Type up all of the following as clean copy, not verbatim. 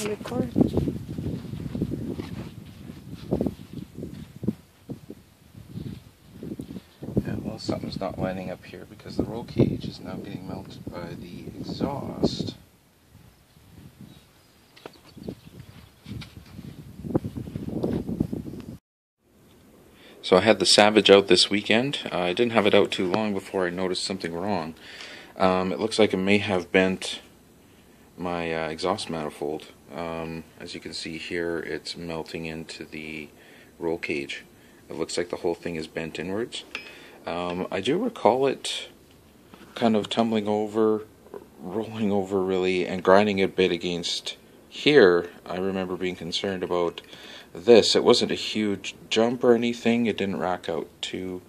Record. Yeah, well, something's not lining up here because the roll cage is now getting melted by the exhaust. So I had the Savage out this weekend. I didn't have it out too long before I noticed something wrong. It looks like it may have bent my exhaust manifold. As you can see here, it's melting into the roll cage. It looks like the whole thing is bent inwards. I do recall it kind of tumbling over, rolling over really, and grinding a bit against here. I remember being concerned about this. It wasn't a huge jump or anything. It didn't rack out too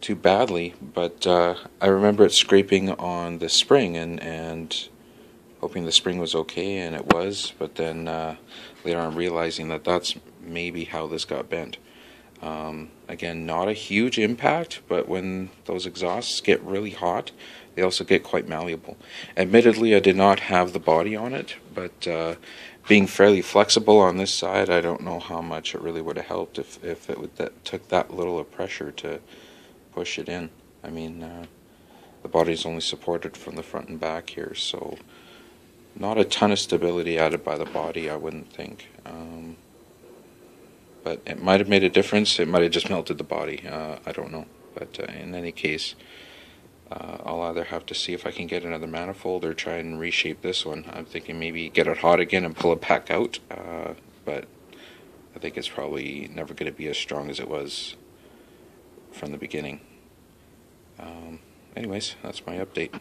badly, but I remember it scraping on the spring and hoping the spring was okay, and it was, but then later on realizing that that's maybe how this got bent. Again, not a huge impact, but when those exhausts get really hot, they also get quite malleable. Admittedly, I did not have the body on it, but being fairly flexible on this side, I don't know how much it really would have helped if it took that little of pressure to push it in. I mean, the body's only supported from the front and back here, so not a ton of stability added by the body, I wouldn't think. But it might have made a difference. It might have just melted the body. I don't know. But in any case, I'll either have to see if I can get another manifold or try and reshape this one. I'm thinking maybe get it hot again and pull it back out. But I think it's probably never going to be as strong as it was from the beginning. Anyways, that's my update.